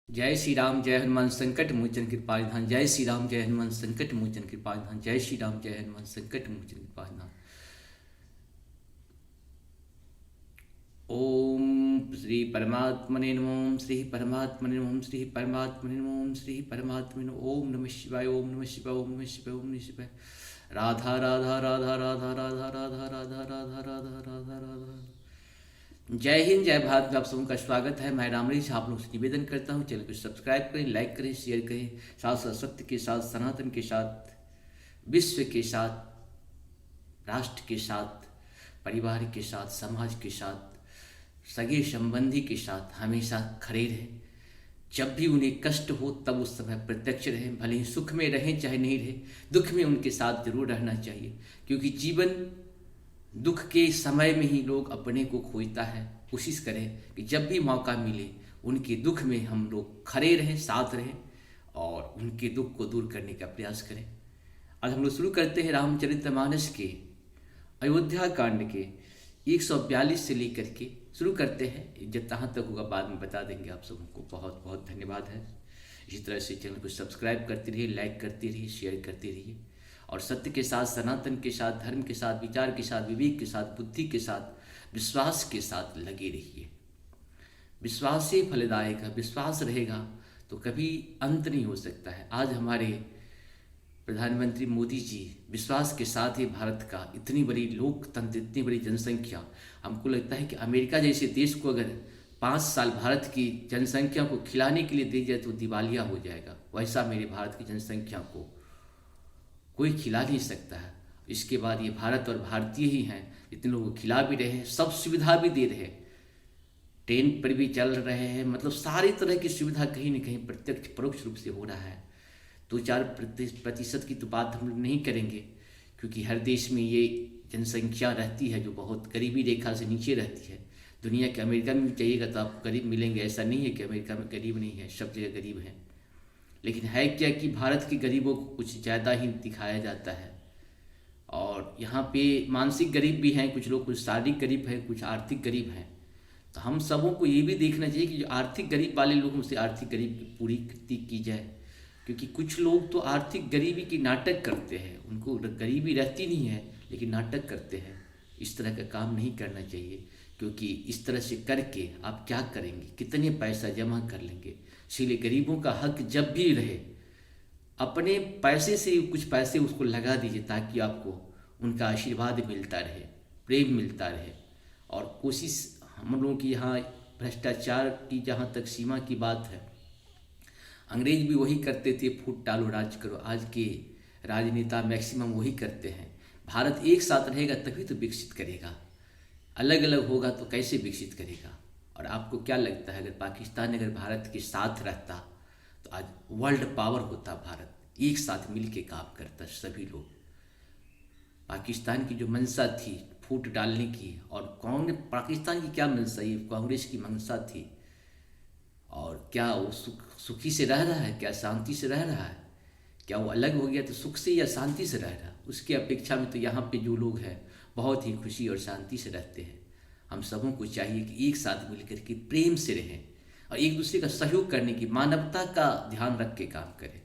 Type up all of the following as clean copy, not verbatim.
जय श्री राम जय हनुमान संकट मोचन कृपा निधान। जय श्री राम जय हनुमान संकट मोचन कृपा निधान। जय श्री राम जय हनुमान संकट मोचन कृपा निधान। ओम श्री परमात्मने नमः। ओम श्री परमात्मने नमः। ओम श्री परमात्मने नमः। ओम श्री परमात्मने नमः। ओम नमः शिवाय। ओम नमः शिवाय। ओम नमः शिवाय। ओम नमः शिवाय। राधा राधा राधा राधा राधा राधा राधा राधा राधा राधा राधा। जय हिंद जय भारत में आप सबों का स्वागत है। मैं रामरीश आप लोगों से निवेदन करता हूँ, चैनल को सब्सक्राइब करें, लाइक करें, शेयर करें। साथ साथ सत्य के साथ, सनातन के साथ, विश्व के साथ, राष्ट्र के साथ, परिवार के साथ, समाज के साथ, सगे संबंधी के साथ हमेशा खड़े रहें। जब भी उन्हें कष्ट हो तब उस समय प्रत्यक्ष रहें। भले ही सुख में रहें चाहे नहीं रहें, दुख में उनके साथ जरूर रहना चाहिए, क्योंकि जीवन दुख के समय में ही लोग अपने को खोजता है। कोशिश करें कि जब भी मौका मिले उनके दुख में हम लोग खड़े रहें, साथ रहें और उनके दुख को दूर करने का प्रयास करें। आज हम लोग शुरू करते हैं रामचरितमानस के अयोध्या कांड के 142 से लेकर के शुरू करते हैं। जब तहाँ तक होगा बाद में बता देंगे आप सबों को। बहुत बहुत धन्यवाद है। इसी तरह से चैनल को सब्सक्राइब करते रहिए, लाइक करते रहिए, शेयर करते रहिए और सत्य के साथ, सनातन के साथ, धर्म के साथ, विचार के साथ, विवेक के साथ, बुद्धि के साथ, विश्वास के साथ लगे रहिए। विश्वास ही फलदायक है। विश्वास रहेगा तो कभी अंत नहीं हो सकता है। आज हमारे प्रधानमंत्री मोदी जी विश्वास के साथ ही भारत का इतनी बड़ी लोकतंत्र, इतनी बड़ी जनसंख्या, हमको लगता है कि अमेरिका जैसे देश को अगर 5 साल भारत की जनसंख्या को खिलाने के लिए दे जाए तो दिवालिया हो जाएगा। वैसा मेरे भारत की जनसंख्या को कोई खिला नहीं सकता है। इसके बाद ये भारत और भारतीय ही हैं जितने लोगों को खिला भी रहे हैं, सब सुविधा भी दे रहे हैं, ट्रेन पर भी चल रहे हैं। मतलब सारी तरह की सुविधा कहीं न कहीं प्रत्यक्ष परोक्ष रूप से हो रहा है। 2-4% की तो बात हम लोग नहीं करेंगे, क्योंकि हर देश में ये जनसंख्या रहती है जो बहुत गरीबी रेखा से नीचे रहती है। दुनिया के अमेरिका में भी जाइएगा तो आपको गरीब मिलेंगे। ऐसा नहीं है कि अमेरिका में गरीब नहीं है, सब जगह गरीब हैं। लेकिन है क्या कि भारत के गरीबों को कुछ ज़्यादा ही दिखाया जाता है। और यहाँ पे मानसिक गरीब भी हैं कुछ लोग, कुछ शारीरिक गरीब हैं, कुछ आर्थिक गरीब हैं। तो हम सबों को ये भी देखना चाहिए कि जो आर्थिक गरीब वाले लोग उनसे आर्थिक गरीब की पूरी कृति की जाए, क्योंकि कुछ लोग तो आर्थिक गरीबी की नाटक करते हैं। उनको गरीबी रहती नहीं है लेकिन नाटक करते हैं। इस तरह का काम नहीं करना चाहिए, क्योंकि इस तरह से करके आप क्या करेंगे, कितने पैसा जमा कर लेंगे। इसीलिए गरीबों का हक जब भी रहे, अपने पैसे से कुछ पैसे उसको लगा दीजिए, ताकि आपको उनका आशीर्वाद मिलता रहे, प्रेम मिलता रहे। और कोशिश हम लोगों की यहाँ भ्रष्टाचार की जहाँ तक सीमा की बात है, अंग्रेज भी वही करते थे, फूट डालो राज करो। आज के राजनेता मैक्सिमम वही करते हैं। भारत एक साथ रहेगा तभी तो विकसित करेगा। अलग अलग होगा तो कैसे विकसित करेगा। और आपको क्या लगता है, अगर पाकिस्तान अगर भारत के साथ रहता तो आज वर्ल्ड पावर होता। भारत एक साथ मिल के काम करता सभी लोग। पाकिस्तान की जो मंशा थी फूट डालने की, और कांग्रेस, पाकिस्तान की क्या मंशा, ये कांग्रेस की मंशा थी। और क्या वो सुखी से रह रहा है, क्या शांति से रह रहा है? क्या वो अलग हो गया तो सुख से या शांति से रह रहा? उसकी अपेक्षा में तो यहाँ पे जो लोग हैं बहुत ही खुशी और शांति से रहते हैं। हम सबों को चाहिए कि एक साथ मिलकर के प्रेम से रहें और एक दूसरे का सहयोग करने की, मानवता का ध्यान रख के काम करें।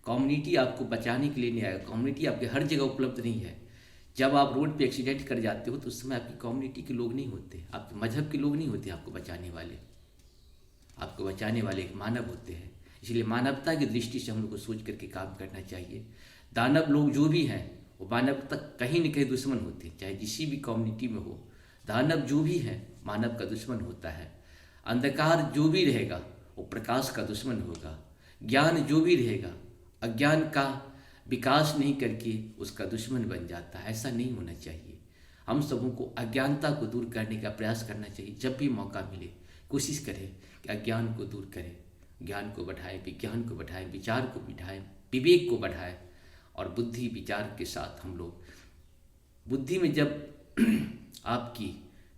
कम्युनिटी आपको बचाने के लिए नहीं आएगा। कम्युनिटी आपके हर जगह उपलब्ध नहीं है। जब आप रोड पे एक्सीडेंट कर जाते हो तो उस समय आपकी कम्युनिटी के लोग नहीं होते, आपके मजहब के लोग नहीं होते आपको बचाने वाले। आपको बचाने वाले एक मानव होते हैं। इसलिए मानवता की दृष्टि से हम लोग को सोच करके काम करना चाहिए। दानव लोग जो भी हैं वो मानव तक कहीं न कहीं दुश्मन होते हैं, चाहे किसी भी कम्युनिटी में हो। दानव जो भी है मानव का दुश्मन होता है। अंधकार जो भी रहेगा वो प्रकाश का दुश्मन होगा। ज्ञान जो भी रहेगा अज्ञान का विकास नहीं करके उसका दुश्मन बन जाता है। ऐसा नहीं होना चाहिए। हम सबों को अज्ञानता को दूर करने का प्रयास करना चाहिए। जब भी मौका मिले कोशिश करें कि अज्ञान को दूर करें, ज्ञान को बढ़ाएं, विज्ञान को बढ़ाएं, विचार को बढ़ाएं, विवेक को बढ़ाएं। और बुद्धि विचार के साथ हम लोग, बुद्धि में जब आपकी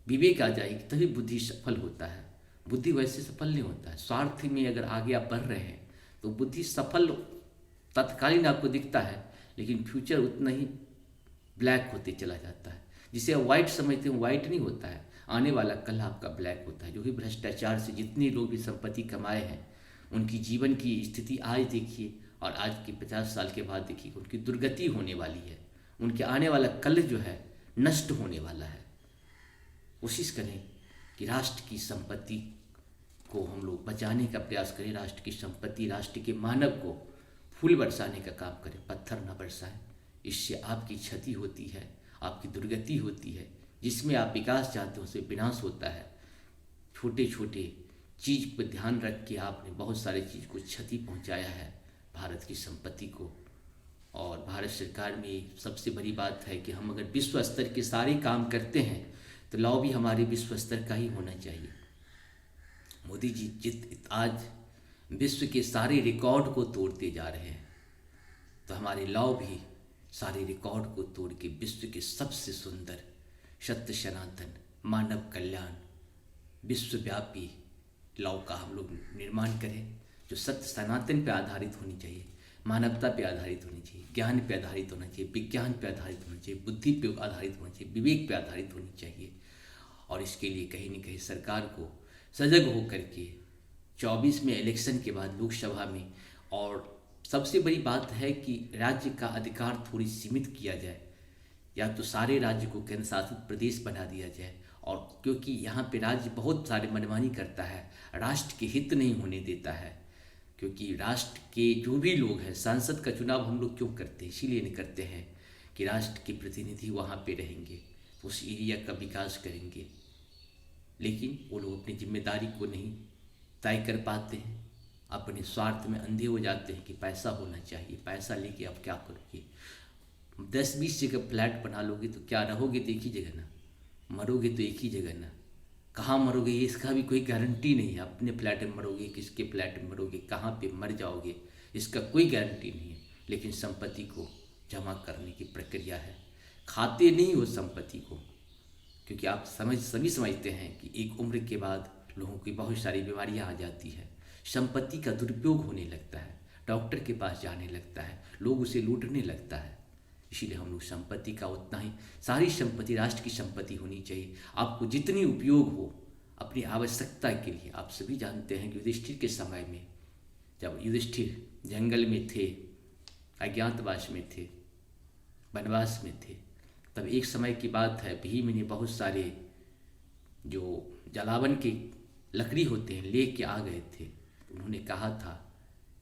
विवेक आ जाएगी तभी बुद्धि सफल होता है। बुद्धि वैसे सफल नहीं होता है। स्वार्थ में अगर आगे आप बढ़ रहे हैं तो बुद्धि सफल तत्कालीन आपको दिखता है, लेकिन फ्यूचर उतना ही ब्लैक होते चला जाता है। जिसे आप वाइट समझते हैं वाइट नहीं होता है, आने वाला कल आपका ब्लैक होता है। जो भी भ्रष्टाचार से जितने लोग भी संपत्ति कमाए हैं उनकी जीवन की स्थिति आज देखिए और आज के 50 साल के बाद देखिए उनकी दुर्गति होने वाली है, उनके आने वाला कल जो है नष्ट होने वाला है। कोशिश करें कि राष्ट्र की संपत्ति को हम लोग बचाने का प्रयास करें, राष्ट्र की संपत्ति, राष्ट्र के मानव को फूल बरसाने का काम करें, पत्थर न बरसाएं। इससे आपकी क्षति होती है, आपकी दुर्गति होती है। जिसमें आप विकास चाहते हो उसमें विनाश होता है। छोटे छोटे चीज़ पर ध्यान रख के आपने बहुत सारे चीज़ को क्षति पहुंचाया है भारत की संपत्ति को। और भारत सरकार में सबसे बड़ी बात है कि हम अगर विश्व स्तर के सारे काम करते हैं तो लॉ भी हमारे विश्व स्तर का ही होना चाहिए। मोदी जी आज विश्व के सारे रिकॉर्ड को तोड़ते जा रहे हैं, तो हमारे लॉ भी सारे रिकॉर्ड को तोड़ के विश्व के सबसे सुंदर, सत्य, सनातन, मानव कल्याण, विश्वव्यापी लॉ का हम लोग निर्माण करें, जो सत्य सनातन पे आधारित होनी चाहिए, मानवता पे आधारित होनी चाहिए, ज्ञान पे आधारित होना चाहिए, विज्ञान पे आधारित होना चाहिए, बुद्धि पे आधारित होना चाहिए, विवेक पे आधारित होनी चाहिए। और इसके लिए कहीं न कहीं सरकार को सजग होकर के 24 में इलेक्शन के बाद लोकसभा में, और सबसे बड़ी बात है कि राज्य का अधिकार थोड़ी सीमित किया जाए, या तो सारे राज्य को केंद्र शासित प्रदेश बना दिया जाए। और क्योंकि यहाँ पे राज्य बहुत सारे मनमानी करता है, राष्ट्र के हित नहीं होने देता है। क्योंकि राष्ट्र के जो भी लोग हैं, सांसद का चुनाव हम लोग क्यों करते हैं? इसीलिए नहीं करते हैं कि राष्ट्र के प्रतिनिधि वहाँ पे रहेंगे, उस एरिया का विकास करेंगे। लेकिन वो लोग अपनी जिम्मेदारी को नहीं तय कर पाते हैं, अपने स्वार्थ में अंधे हो जाते हैं कि पैसा होना चाहिए, पैसा लेके आप क्या करोगे? 10-20 जगह फ्लैट बना लोगे तो क्या रहोगे तो एक ही जगह ना, मरोगे तो एक ही जगह ना। कहाँ मरोगे ये इसका भी कोई गारंटी नहीं है। अपने फ्लैट में मरोगे, किसके फ्लैट में मरोगे, कहाँ पे मर जाओगे, इसका कोई गारंटी नहीं है। लेकिन संपत्ति को जमा करने की प्रक्रिया है, खाते नहीं हो संपत्ति को, क्योंकि आप सभी समझते हैं कि एक उम्र के बाद लोगों की बहुत सारी बीमारियां आ जाती है, संपत्ति का दुरुपयोग होने लगता है, डॉक्टर के पास जाने लगता है, लोग उसे लूटने लगता है। इसीलिए हम लोग संपत्ति का उतना ही, सारी संपत्ति राष्ट्र की संपत्ति होनी चाहिए। आपको जितनी उपयोग हो अपनी आवश्यकता के लिए। आप सभी जानते हैं कि युधिष्ठिर के समय में, जब युधिष्ठिर जंगल में थे, अज्ञातवास में थे, वनवास में थे, तब एक समय की बात है, भीम ने बहुत सारे जो जलावन के लकड़ी होते हैं लेके आ गए थे। उन्होंने कहा था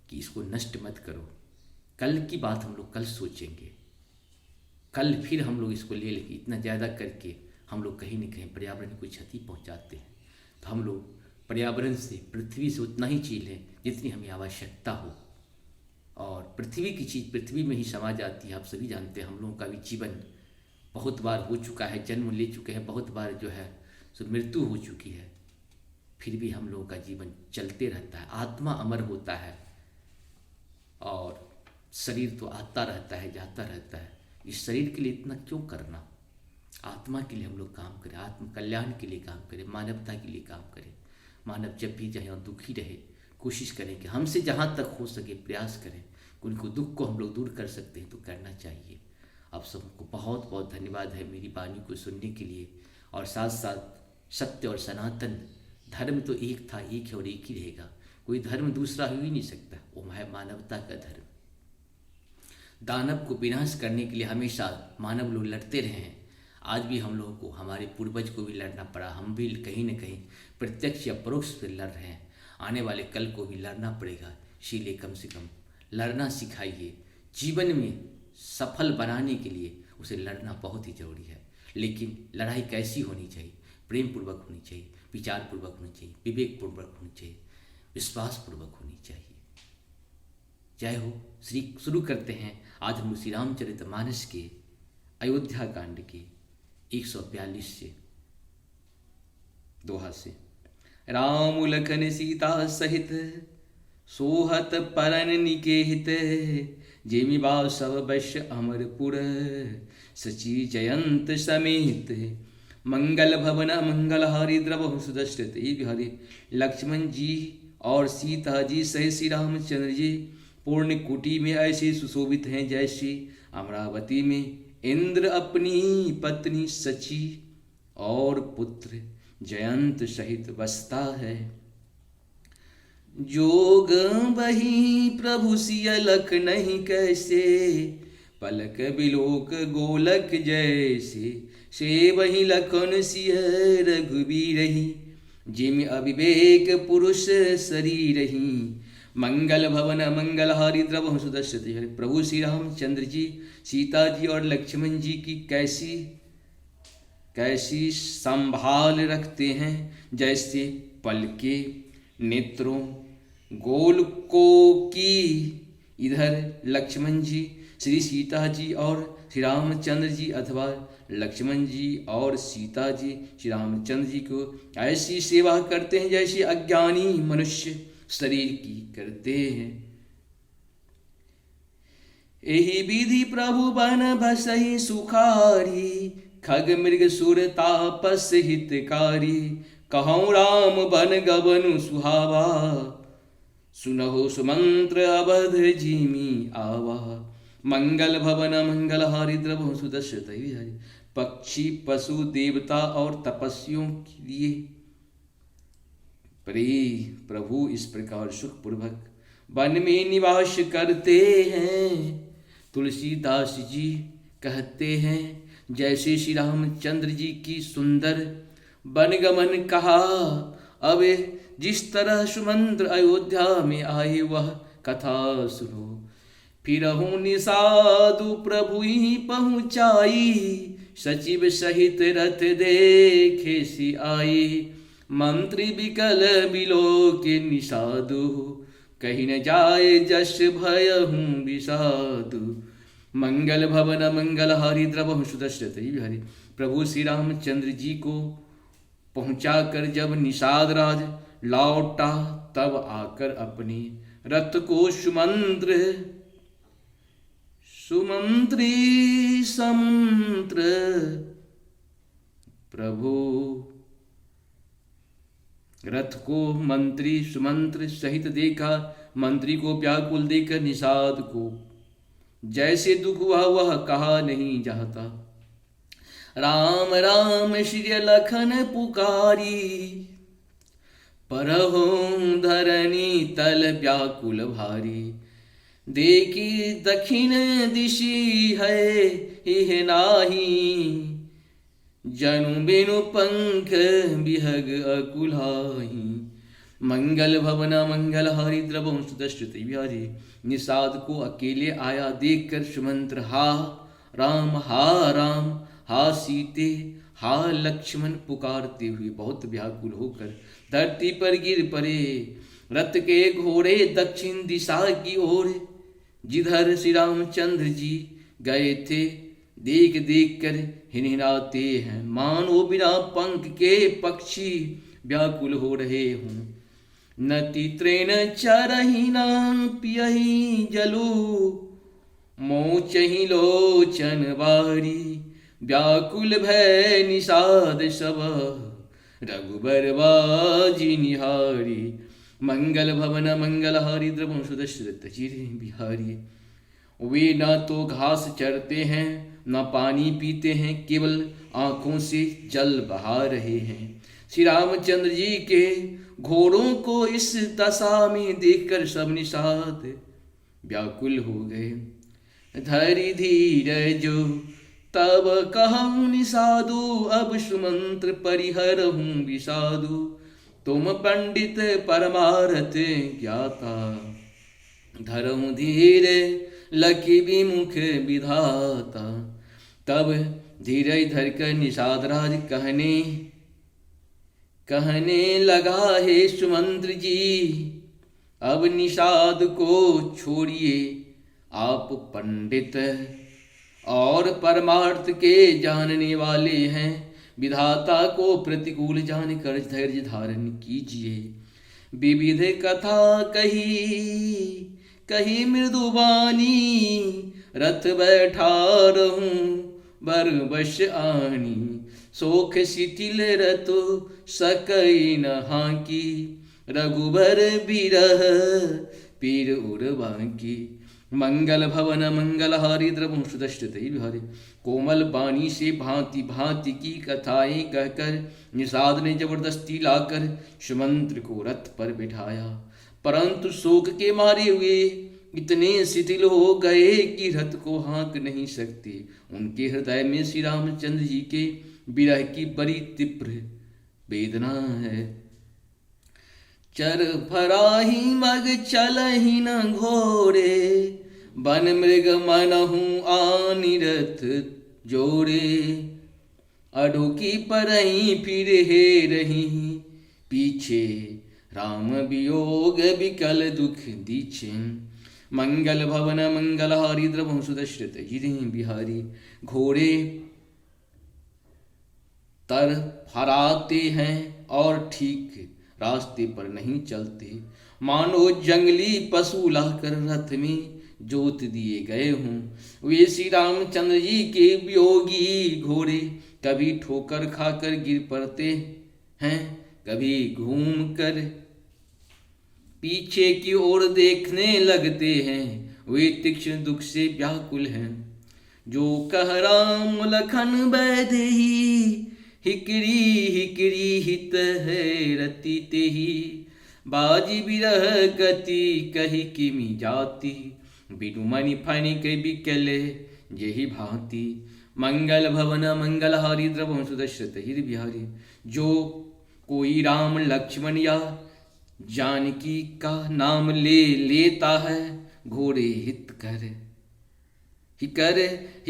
कि इसको नष्ट मत करो, कल की बात हम लोग कल सोचेंगे, कल फिर हम लोग इसको ले लेंगे। इतना ज़्यादा करके हम लोग कहीं न कहीं पर्यावरण को क्षति पहुंचाते हैं। तो हम लोग पर्यावरण से, पृथ्वी से उतना ही चीज़ लें जितनी हमें आवश्यकता हो। और पृथ्वी की चीज़ पृथ्वी में ही समा जाती है। आप सभी जानते हैं हम लोगों का भी जीवन बहुत बार हो चुका है, जन्म ले चुके हैं, बहुत बार जो है सो मृत्यु हो चुकी है, फिर भी हम लोगों का जीवन चलते रहता है। आत्मा अमर होता है और शरीर तो आता रहता है, जाता रहता है। इस शरीर के लिए इतना क्यों करना? आत्मा के लिए हम लोग काम करें, आत्म कल्याण के लिए काम करें, मानवता के लिए काम करें। मानव जब भी जहाँ दुखी रहे, कोशिश करें कि हमसे जहाँ तक हो सके प्रयास करें, उनको दुख को हम लोग दूर कर सकते हैं तो करना चाहिए। आप सबको बहुत बहुत धन्यवाद है मेरी वाणी को सुनने के लिए। और साथ साथ सत्य और सनातन धर्म तो एक था, एक है और एक ही रहेगा। कोई धर्म दूसरा हो ही नहीं सकता, वो है मानवता का धर्म। दानव को विनाश करने के लिए हमेशा मानव लोग लड़ते रहे हैं। आज भी हम लोगों को, हमारे पूर्वज को भी लड़ना पड़ा, हम भी कहीं न कहीं प्रत्यक्ष या परोक्ष से लड़ रहे हैं। आने वाले कल को भी लड़ना पड़ेगा। इसीलिए कम से कम लड़ना सिखाइए। जीवन में सफल बनाने के लिए उसे लड़ना बहुत ही जरूरी है। लेकिन लड़ाई कैसी होनी चाहिए? प्रेम पूर्वक होनी चाहिए, विचार पूर्वक होनी चाहिए, विवेक पूर्वक होनी चाहिए, विश्वास पूर्वक होनी चाहिए। जय हो। शुरू करते हैं आज हम श्री रामचरितमानस के अयोध्या कांड के 142 से दोहा से। राम लखन सीता सहित सोहत परन निकेहित, जेमि सब बश अमरपुर, सची जयंत समेत, मंगल भवन मंगलहारी द्रवहु सुदर्शित। हरि लक्ष्मण जी और सीता जी सहित श्री रामचंद्र जी पूर्ण कुटी में ऐसे सुशोभित हैं जैसे अमरावती में इंद्र अपनी पत्नी सची और पुत्र जयंत सहित बसता है। जोग बही प्रभु सिय लख नहीं कैसे, पलक बिलोक गोलक जैसे, से वही लखन सिय रघुबीरहि, जिम अविवेक पुरुष शरीरहि। मंगल भवन मंगलहारी द्रवहु सुदर्शति। प्रभु श्री रामचंद्र जी सीता जी और लक्ष्मण जी की कैसी कैसी संभाल रखते हैं, जैसे पलके नेत्रों गोलकों की। इधर लक्ष्मण जी श्री सीता जी और श्री रामचंद्र जी अथवा लक्ष्मण जी और सीता जी श्री रामचंद्र जी को ऐसी सेवा करते हैं जैसे अज्ञानी मनुष्य शरीर की करते हैं। यही विधि प्रभु बन भसहि सुखारी, खग मृग सुर तापस हितकारी। कहूँ राम बन गबनु सुहावा, सुनहु सुमंत्र अवध जिमि आवा। मंगल भवन मंगलहारी द्रवहु सुदर्शत। पक्षी पशु देवता और तपस्वियों के लिए प्रभु इस प्रकार सुखपूर्वक वन में निवास करते हैं। तुलसीदास जी कहते हैं, जैसे श्री रामचंद्र जी की सुंदर वनगमन कहा, अब जिस तरह सुमंत्र अयोध्या में आए वह कथा सुनो। फिरहु निषादु प्रभु ही पहुँचाई, सचिव सहित रथ देखे सी आई। मंत्री विकल बिलो के निषादु, कहीं न जाए जस भय हूँ विषादु। मंगल भवन मंगलहारी द्रवहु सुदर्शत। हरि प्रभु श्री रामचंद्र जी को पहुँचाकर जब निषाद राज लौटा, तब आकर अपने रथ को सुमंत्री समुद्र प्रभु रथ को मंत्री सुमंत्र सहित देखा। मंत्री को व्याकुल देखकर निषाद को जैसे दुख हुआ वह कहा नहीं जाता। राम राम श्री लखन पुकारी, परहु धरनी तल व्याकुल भारी। देखी दक्षिण दिशि है इह नाही, जनु बिनु पंख बिहग अकुलाही। मंगल भवन मंगलहारी द्रवहु सुदर्शत। बिहारी निषाद को अकेले आया देखकर सुमंत्र हा राम हा सीते हा लक्ष्मण पुकारते हुए बहुत व्याकुल होकर धरती पर गिर पड़े। रथ के घोड़े दक्षिण दिशा की ओर जिधर श्री रामचंद्र जी गए थे देख देख कर हिनहिनाते हैं, मानो बिना पंख के पक्षी व्याकुल हो रहे हों। नति तृण चरहि न पियहि जलु, मोचहि लोचन बारी। व्याकुल भय निषाद सब, रघुबर बाजी निहारी। मंगल भवन मंगलहारी द्रवहु सुदर्शत। बिहारी वे न तो घास चरते हैं न पानी पीते हैं, केवल आंखों से जल बहा रहे हैं। श्री रामचंद्र जी के घोड़ों को इस दशा में देखकर सब निषाद व्याकुल हो गए। धरि धीरजो तब कहूँ निषादु, अब सुमंत्र परिहरहूँ विषादु। तुम पंडित परमारथ ज्ञाता, धरहूँ धीर लखी विमुख विधाता। तब धीरज धरकर निषाद राज कहने लगा, हे सुमंत्र जी, अब निषाद को छोड़िए। आप पंडित और परमार्थ के जानने वाले हैं, विधाता को प्रतिकूल जानकर धैर्य धारण कीजिए। विविध कथा कही मृदुबानी, रथ बैठा रहूं बरबश आनी। सोख शिथिल रतो सकई नहा की, रघुबर बिरह पीर उर्वांकी। मंगल भवन मंगलहारी द्रवहु सुदर्शत। बिहारी कोमल बाणी से भांति भांति की कथाएं कहकर निषाद ने जबरदस्ती लाकर सुमंत्र को रथ पर बिठाया। परंतु शोक के मारे हुए इतने शिथिल हो गए कि रथ को हाँक नहीं सकते। उनके हृदय में श्री रामचंद्र जी के विरह की बड़ी तीव्र वेदना है। चर फराही मग चलहि न घोड़े, बन मृग मनहु आनि रथ जोड़े। अडोकी परही फिर हे रही, पीछे राम वियोग विकल दुख दीछे। मंगल भवन मंगलहारी द्रवहु सुदशरथ हिरि बिहारी। घोड़े तर फराते हैं और ठीक रास्ते पर नहीं चलते, मानो जंगली पशु लाकर रथ में जोत दिए गए हों। वे श्री रामचंद्र जी के वियोगी घोड़े कभी ठोकर खाकर गिर पड़ते हैं, कभी घूम कर पीछे की ओर देखने लगते हैं। वे तीक्ष्ण दुख से व्याकुल हैं। जो कह राम लखन बैदेही, हिकरी हिकरी हित है रति तेही। बाजी बिरह गति कही किमि जाति, बिनु मणि फणिक बिकले जेहि भांति। मंगल भवन मंगलहारी द्रवहु सुदशरथ हिरि बिहारी। जो कोई राम लक्ष्मण या जानकी का नाम ले लेता है, घोड़े हित कर ही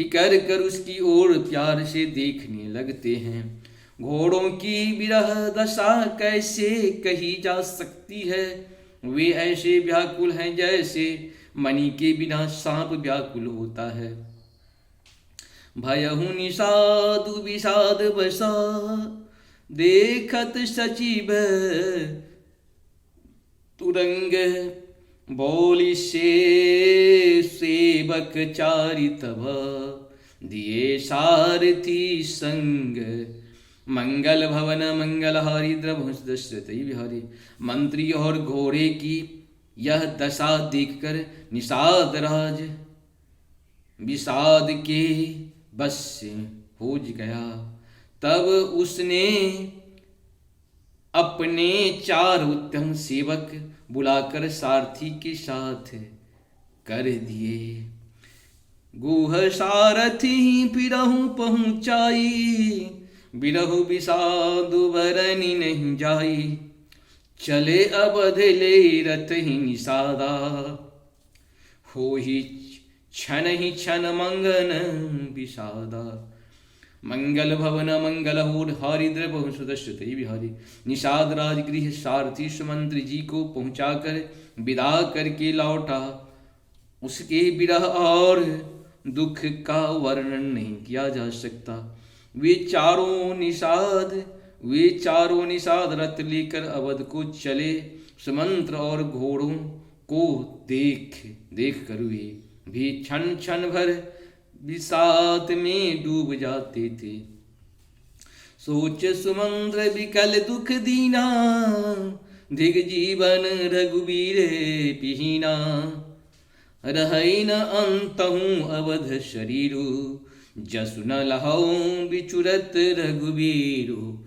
कर उसकी ओर प्यार से देखने लगते हैं। घोड़ों की विरह दशा कैसे कही जा सकती है। वे ऐसे व्याकुल हैं जैसे मणि के बिना सांप व्याकुल होता है। भयहु निषादु विषाद बसा, देखत सचिव तुरंग। बोली से सेवक चारितव, दिए सारथी संग। मंगल भवन मंगलहारी द्रवहु दशरथ बिहारी। मंत्री और घोड़े की यह दशा देखकर निषाद राज विषाद के बस से हो गया। तब उसने अपने 4 उत्तम सेवक बुलाकर सारथी के साथ कर दिए। गुह सारथी फिरहु पहुँचाई, बिरहु विषाद बरनी नहीं जाई। चले अवध ले रथ ही निषादा, हो ही क्षण मंगन विषादा। मंगल भवन मंगलहूर हारी द्रवहु सुदशरथ बिहारी। निषाद राजगृह सारथी सुमंत्र जी को पहुंचाकर विदा करके लौटा। उसके विरह और दुख का वर्णन नहीं किया जा सकता। वे चारों निषाद रथ लेकर अवध को चले। सुमंत्र और घोड़ों को देख कर वे भी क्षण भर विषाद में डूब जाते थे। सोच सुमंद्र विकल दुख दीना, दिग जीवन रघुबीर पिहीना। रहै न अंतहु अवध शरीरु, जसु न लहौ बिचुरत रघुबीरु।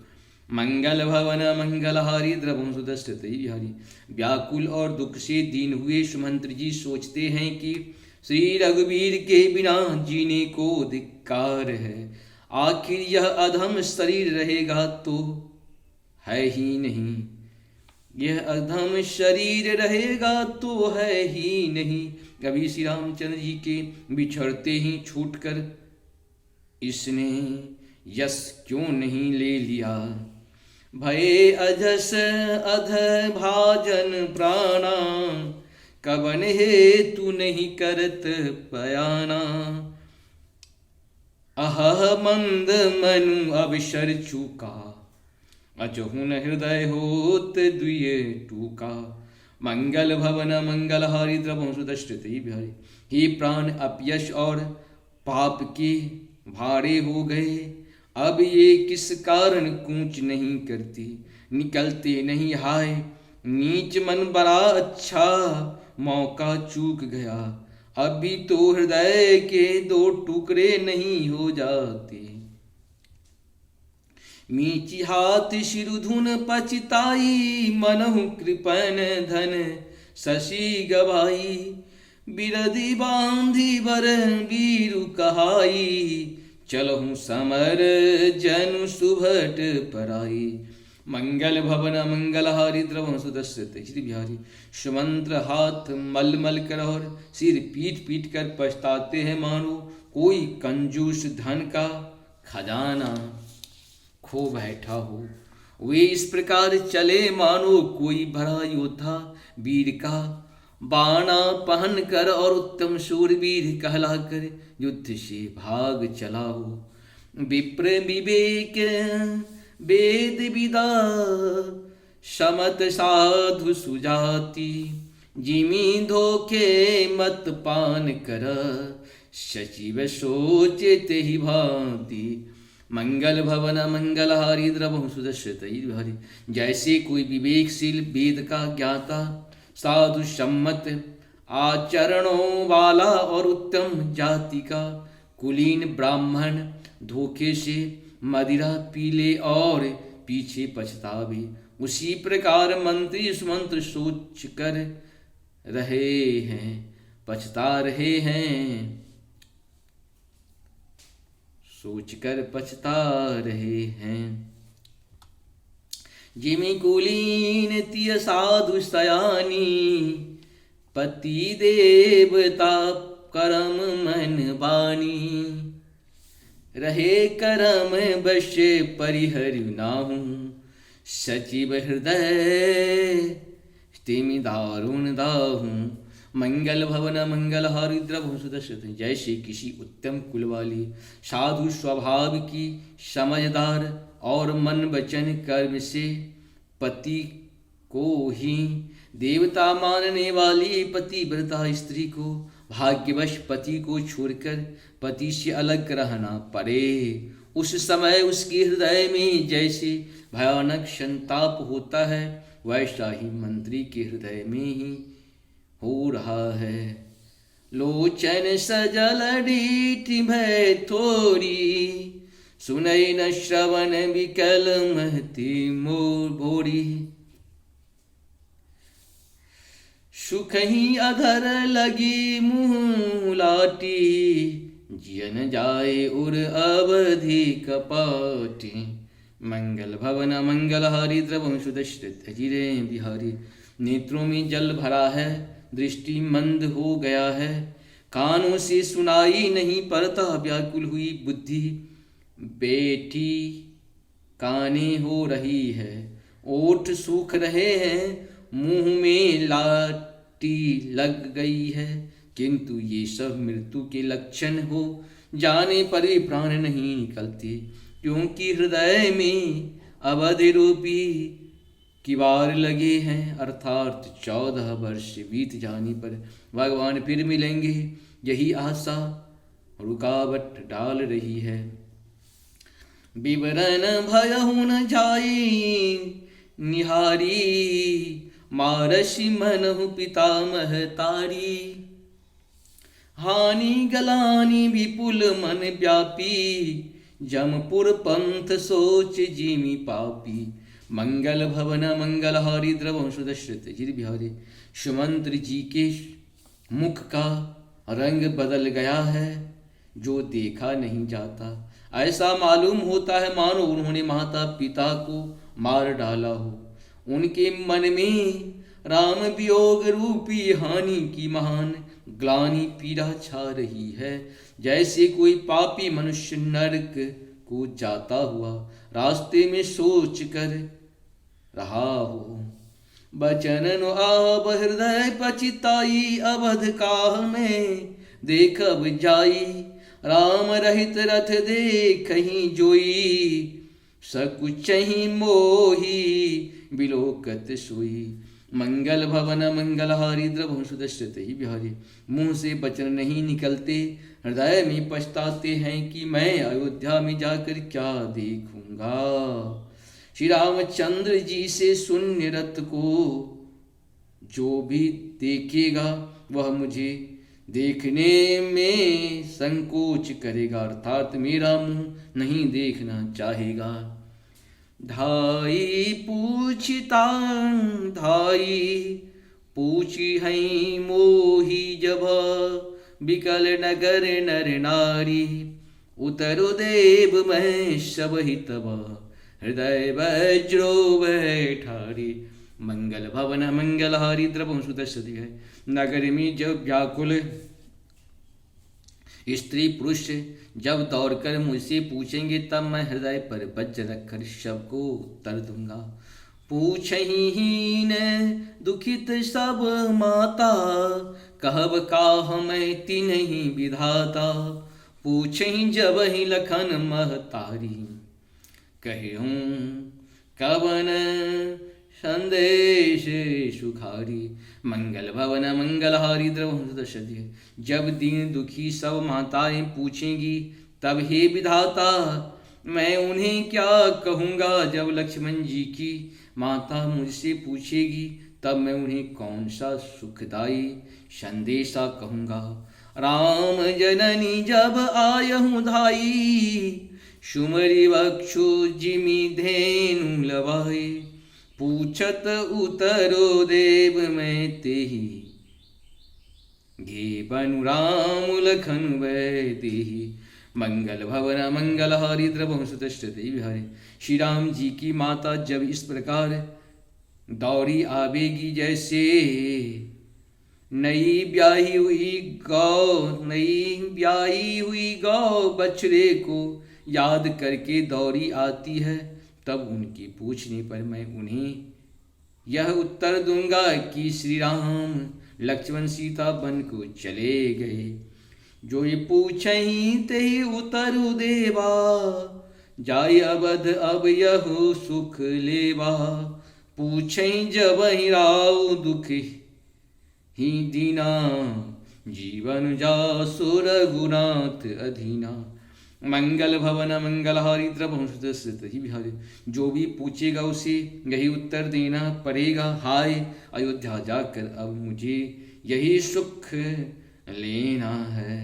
मंगल भवन मंगलहारी द्रवहु सुदशरथ बिहारी। व्याकुल और दुख से दीन हुए सुमंत्र जी सोचते हैं कि श्री रघुवीर के बिना जीने को धिक्कार है। आखिर यह अधम शरीर रहेगा तो है ही नहीं, यह अधम शरीर रहेगा तो है ही नहीं। कभी श्री रामचंद्र जी के बिछड़ते ही छूटकर इसने यश क्यों नहीं ले लिया। भय अजस अध भाजन प्राणा, कवन हेतु नहीं करत पयाना। अह मंद मनु अवसर चूका, अजहुन हृदय होत द्विय टूका। मंगल भवन मंगलहारी द्रवहु सुदशरथ बिहारी। हे प्राण अपयश और पाप के भारे हो गए। अब ये किस कारण कूच नहीं करती, निकलते नहीं हाय। नीच मन बड़ा अच्छा मौका चूक गया। अभी तो हृदय के 2 टुकड़े नहीं हो जाते। मीची हाथ शिरुधुन पचिताई, मनहु कृपन धन शशि गवाई, बिरधि बांधी बर बीरु कहाई, चलहु समर जनु सुभट पराई। मंगल भवन मंगलहारी द्रवं सुदर्शित श्री बिहारी, सुमंत्र हाथ मल मल कर और सिर पीट पीट कर पछताते हैं मानो कोई कंजूस धन का खजाना खो बैठा हो। वे इस प्रकार चले मानो कोई भरा योद्धा वीर का बाणा पहन कर और उत्तम शूरवीर कहलाकर युद्ध से भाग चला हो। विप्र विवेक वेद विदा समत साधु सुजाति, जिमी धोखे मत पान कर सचिव सोचते ही भांति। मंगल भवन मंगलहारी द्रवहु सुदर्शित हरि, जैसे कोई विवेकशील वेद का ज्ञाता साधु सम्मत आचरणों वाला और उत्तम जाति का कुलीन ब्राह्मण धोखे से मदिरा पी ले और पीछे पछतावे, उसी प्रकार मंत्री सुमंत्र सोच कर रहे हैं पछता रहे हैं, सोचकर पछता रहे हैं। जिमि कुलीन तिय साधु सयानी, पति देवता करम मन बानी, रहे करम बश परिहरु नाहु, सचिव हृदय तिमि दारुण दाहू। मंगल भवन मंगलहारी द्रवहु सुदर्शित, जैसे किसी उत्तम कुल वाली साधु स्वभाव की समझदार और मन वचन कर्म से पति को ही देवता मानने वाली पतिव्रता स्त्री को भाग्यवश पति को छोड़कर पति से अलग रहना पड़े, उस समय उसके हृदय में जैसे भयानक संताप होता है वैसा ही मंत्री के हृदय में ही हो रहा है। लोचन सजल डीठ भय थोरी, सुनई न श्रवण विकल महती मोर भोरी। सुख ही अधर लगी मुँह लाटी, जियन जाए उर अवधि कपाटी। मंगल भवन मंगलहारी द्रवं सुदर्शित अजिरे बिहारी, नेत्रों में जल भरा है, दृष्टि मंद हो गया है, कानों से सुनाई नहीं पड़ता, व्याकुल हुई बुद्धि बेटी काने हो रही है, ओठ सूख रहे हैं, मुंह में लाटी लग गई है, किंतु ये सब मृत्यु के लक्षण हो जाने पर भी प्राण नहीं निकलते, क्योंकि हृदय में अवधि रूपी किवाड़ लगे हैं, अर्थात 14 वर्ष बीत जाने पर भगवान फिर मिलेंगे, यही आशा रुकावट डाल रही है। विवरण भयहु न जाई निहारी, मारसी मनहु पिता महतारी। हानि गलानी विपुल मन व्यापी, जमपुर पंथ सोच जिमि पापी। मंगल भवन मंगलहारी द्रवं सुदर्शित जिर बिहारी, सुमंत्र जी के मुख का रंग बदल गया है जो देखा नहीं जाता, ऐसा मालूम होता है मानो उन्होंने माता पिता को मार डाला हो। उनके मन में राम वियोग रूपी हानि की महान ग्लानि पीड़ा छा रही है, जैसे कोई पापी मनुष्य नरक को जाता हुआ रास्ते में सोच कर रहा हो। बचनन आब हृदय पचिताई, अवध काह में देखब जाई। राम रहित रथ देखहि जोई, सकुचहि मोही बिलोकत सोई। मंगल भवन मंगलहारी द्रवहु सुदर्शित ही बिहारी, मुंह से वचन नहीं निकलते, हृदय में पछताते हैं कि मैं अयोध्या में जाकर क्या देखूंगा। श्री रामचंद्र जी से शून्य रथ को जो भी देखेगा वह मुझे देखने में संकोच करेगा, अर्थात मेरा मुंह नहीं देखना चाहेगा। धाई पूछता धाई पूछी हई मोही जब बिकल नगर नर नारी, उतरु देव मैं सब ही तब हृदय वज्रो बैठारी। मंगल भवन मंगलहारी द्रवहु सुदर्शन है। नगर में जब व्याकुल स्त्री पुरुष जब दौड़कर मुझसे पूछेंगे, तब मैं हृदय पर वज्र रखकर सबको उत्तर दूंगा। पूछहीन दुखित सब माता, कहब काह मैं तिन्हि विधाता। पूछही जब ही लखन महतारी, कहूँ कवन संदेश सुखारी। मंगल भवन मंगलहारी द्रवहु सुदर्शन। जब दीन दुखी सब माताएं पूछेंगी, तब हे विधाता मैं उन्हें क्या कहूँगा। जब लक्ष्मण जी की माता मुझसे पूछेगी, तब मैं उन्हें कौन सा सुखदाई संदेशा कहूँगा। राम जननी जब आयहु धाई, सुमरि वक्षु जिमि धेनु लवाए। पूछत उतरो देव मैं तेहि, घे बनु राम लखन वै देहि। मंगल भवन मंगलहारी द्रवहु सुदर्शन विहारी। श्री राम जी की माता जब इस प्रकार दौड़ी आवेगी, जैसे नई ब्याही हुई गौ बछड़े को याद करके दौड़ी आती है, तब उनकी पूछने पर मैं उन्हें यह उत्तर दूंगा कि श्री राम लक्ष्मण सीता बन को चले गए। जो ये पूछही ते उतरु देवा, जाय अवध अब यहु सुख लेवा। पूछही जब ही राव दुख ही दीना, जीवन जासु रघुनाथ अधीना। मंगल भवन मंगलहारी द्रवहु सुदर्शन विहारी। जो भी पूछेगा उसे यही उत्तर देना पड़ेगा। हाय अयोध्या जाकर अब मुझे यही सुख लेना है।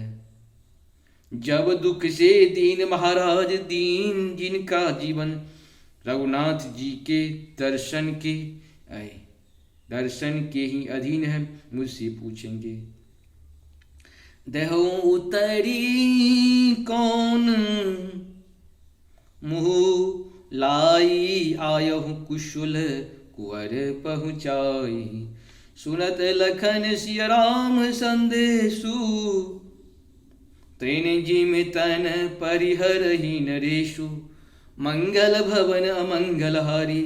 जब दुख से दीन महाराज दीन जिनका जीवन, रघुनाथ जी के दर्शन के ही अधीन है, मुझसे पूछेंगे। देहो उतरी कौन मुँह लाई, आयहु कुशल कुंवर पहुँचाई। सुनत लखन सिय राम संदेशु, तेन जिम तन परिहरहि नरेशु। मंगल भवन अमंगलहारी,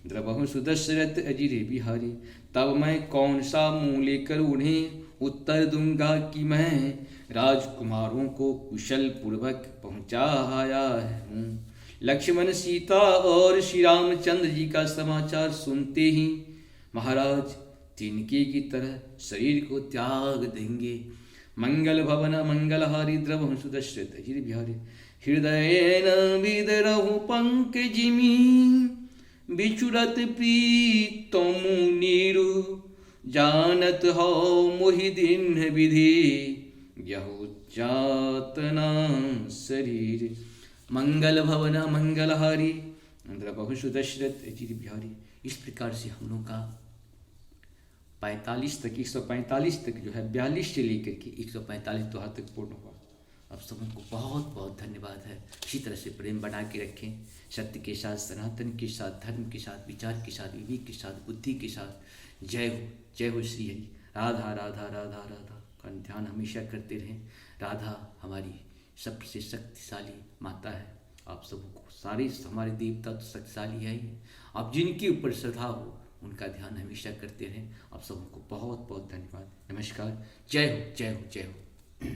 द्रवहु सुदशरथ अजिर बिहारी। तब मैं कौन सा मुँह लेकर उन्हें उत्तर दूंगा कि मैं राजकुमारों को कुशल पूर्वक पहुँचाया हूँ। लक्ष्मण सीता और श्री रामचंद्र जी का समाचार सुनते ही महाराज तिनके की तरह शरीर को त्याग देंगे। मंगल भवन मंगलहारी द्रवहु सुदर्शन अजिर बिहारी। हृदय न विदरहु पंकजिमि, बिचुरत प्रीतम नीरु। जानत हो मोहि दिन विधि, यहु जातना शरीर। मंगल भवन मंगलहारी द्रवहु सुदर्शन अजिर बिहारी। इस प्रकार से हम लोग का 45 तक 145 तक जो है 42 से लेकर के 145 दोहा तक पूर्ण हुआ। अब सबको बहुत बहुत धन्यवाद है। इसी तरह से प्रेम बना के रखें, सत्य के साथ, सनातन के साथ, धर्म के साथ, विचार के साथ, विवेक के साथ, बुद्धि के साथ। जय हो श्री हरि। राधा राधा राधा राधा का ध्यान हमेशा करते रहें। राधा हमारी सबसे शक्तिशाली माता है। आप सबको सारे हमारे देवता तो शक्तिशाली है ही, आप जिनके ऊपर श्रद्धा हो उनका ध्यान हमेशा करते रहें। आप सबको बहुत बहुत धन्यवाद। नमस्कार। जय हो जय हो जय हो।